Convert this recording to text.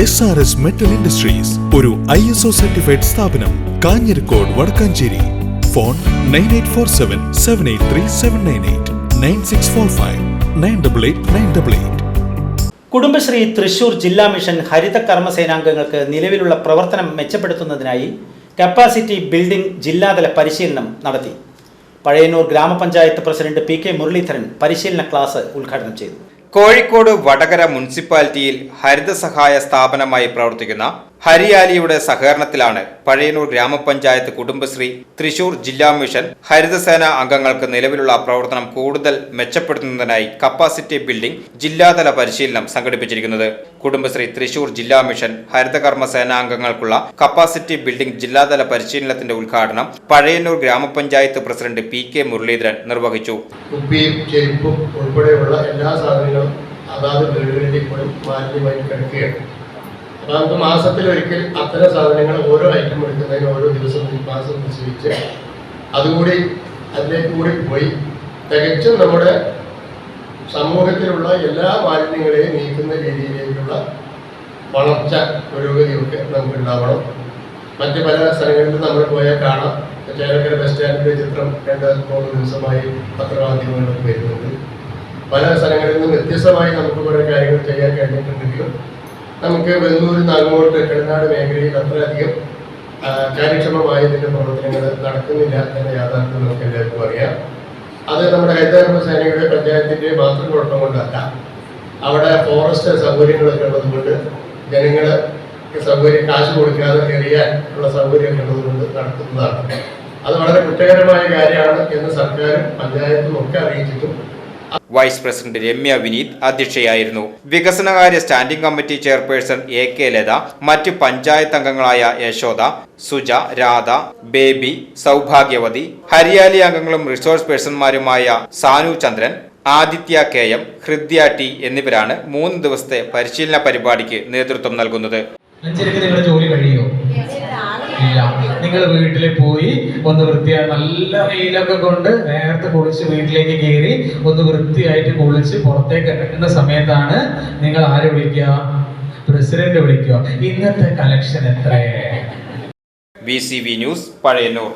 SRS Metal Industries, ഒരു ISO certified സ്ഥാപനം, Kanjirakode Vadakkanchery. Phone 9847783798 9645 988 Kudumbashree Thrissur ജില്ലാ മിഷൻ ഹരിത കർമ്മസേനാംഗങ്ങൾക്ക് നിലവിലുള്ള പ്രവർത്തനം മെച്ചപ്പെടുത്തുന്നതിനായി കപ്പാസിറ്റി ബിൽഡിംഗ് ജില്ലാതല പരിശീലനം നടത്തി. പഴയന്നൂർ ഗ്രാമപഞ്ചായത്ത് പ്രസിഡന്റ് PK മുരളീധരൻ പരിശീലന ക്ലാസ് ഉദ്ഘാടനം ചെയ്തു. കോഴിക്കോട് വടകര മുനിസിപ്പാലിറ്റിയിൽ ഹരിത സഹായ സ്ഥാപനമായി പ്രവർത്തിക്കുന്ന ഹരിയാലിയുടെ സഹകരണത്തിലാണ് പഴയന്നൂർ ഗ്രാമപഞ്ചായത്ത് കുടുംബശ്രീ തൃശൂർ ജില്ലാ മിഷൻ ഹരിതസേന അംഗങ്ങൾക്ക് നിലവിലുള്ള പ്രവർത്തനം കൂടുതൽ മെച്ചപ്പെടുത്തുന്നതിനായി കപ്പാസിറ്റി ബിൽഡിംഗ് ജില്ലാതല പരിശീലനം സംഘടിപ്പിച്ചിരിക്കുന്നത്. കുടുംബശ്രീ തൃശൂർ ജില്ലാ മിഷൻ ഹരിതകർമ്മ സേനാംഗങ്ങൾക്കുള്ള കപ്പാസിറ്റി ബിൽഡിംഗ് ജില്ലാതല പരിശീലനത്തിന്റെ ഉദ്ഘാടനം പഴയന്നൂർ ഗ്രാമപഞ്ചായത്ത് പ്രസിഡന്റ് PK മുരളീധരൻ നിർവഹിച്ചു. ഉൾപ്പെടെയുള്ള എല്ലാ സാധനങ്ങളും അതാത് വീടുകളിൽ ഇപ്പോഴും മാലിന്യമായി കിടക്കുകയാണ്. അപ്പോൾ നമുക്ക് മാസത്തിലൊരിക്കൽ അത്തരം സാധനങ്ങൾ ഓരോ ഐറ്റം എടുക്കുന്നതിന് ഓരോ ദിവസം മാസം നിശ്ചയിച്ച് അതുകൂടി അതിലേക്ക് കൂടി പോയി തികച്ചും നമ്മുടെ സമൂഹത്തിലുള്ള എല്ലാ മാലിന്യങ്ങളെയും നീക്കുന്ന രീതിയിലേക്കുള്ള വളർച്ച പുരോഗതിയൊക്കെ നമുക്ക് ഉണ്ടാവണം. മറ്റ് പല സ്ഥലങ്ങളിലും നമ്മൾ പോയാൽ കാണാം. ചേലക്കര ബസ് സ്റ്റാൻഡിൻ്റെ ചിത്രം 2-3 ദിവസമായി പത്രമാധ്യമങ്ങളിലൊക്കെ വരുന്നുണ്ട്. പല സ്ഥലങ്ങളിൽ നിന്നും വ്യത്യസ്തമായി നമുക്ക് കുറേ കാര്യങ്ങൾ ചെയ്യാൻ കഴിഞ്ഞിട്ടുണ്ടെങ്കിലും നമുക്ക് വെന്നൂരിൽ നിന്ന് അങ്ങോട്ട് കിടനാട് മേഖലയിൽ അത്രയധികം കാര്യക്ഷമമായി ഇതിൻ്റെ പ്രവർത്തനങ്ങൾ നടക്കുന്നില്ല എന്ന യാഥാർത്ഥ്യം നമുക്ക് എല്ലാവർക്കും അറിയാം. അത് നമ്മുടെ ഹരിതകർമ്മ സേനയുടെ പഞ്ചായത്തിൻ്റെ മാത്രം കുഴപ്പം കൊണ്ടല്ല. അവിടെ ഫോറസ്റ്റ് സൗകര്യങ്ങളൊക്കെ ഉള്ളതുകൊണ്ട് ജനങ്ങൾ സൗകര്യം കാശ് കൊടുക്കാതെ എറിയാൻ ഉള്ള സൗകര്യമൊക്കെ ഉള്ളതുകൊണ്ട് നടത്തുന്നതാണ്. അത് വളരെ കുറ്റകരമായ കാര്യമാണ് എന്ന് സർക്കാരും പഞ്ചായത്തും ഒക്കെ അറിയിച്ചിട്ടും. വൈസ് പ്രസിഡന്റ് രമ്യ വിനീത് അധ്യക്ഷയായിരുന്നു. വികസനകാര്യ standing committee chairperson AK Latha, മറ്റ് പഞ്ചായത്ത് അംഗങ്ങളായ യശോദ, സുജ, രാധ, ബേബി, സൗഭാഗ്യവതി, ഹരിയാലി അംഗങ്ങളും റിസോഴ്സ് പേഴ്സൺമാരുമായ സാനു ചന്ദ്രൻ, ആദിത്യ KM, ഹൃദ്യ T എന്നിവരാണ് 3 ദിവസത്തെ പരിശീലന പരിപാടിക്ക് നേതൃത്വം നൽകുന്നത്. ജോലി കഴിയോ? ഇല്ല. നിങ്ങൾ വീട്ടിൽ പോയി ഒന്ന് വൃത്തിയായി നല്ല വെയിലൊക്കെ കൊണ്ട് നേരത്തെ കുളിച്ച് വീട്ടിലേക്ക് കയറി ഒന്ന് വൃത്തിയായിട്ട് കുളിച്ച് പുറത്തേക്ക് ഇറങ്ങുന്ന സമയത്താണ് നിങ്ങൾ ആരെ വിളിക്കുക? പ്രസിഡന്റ് വിളിക്കുക. ഇന്നത്തെ കളക്ഷൻ എത്രയേ? VCV news, Pazhayannur.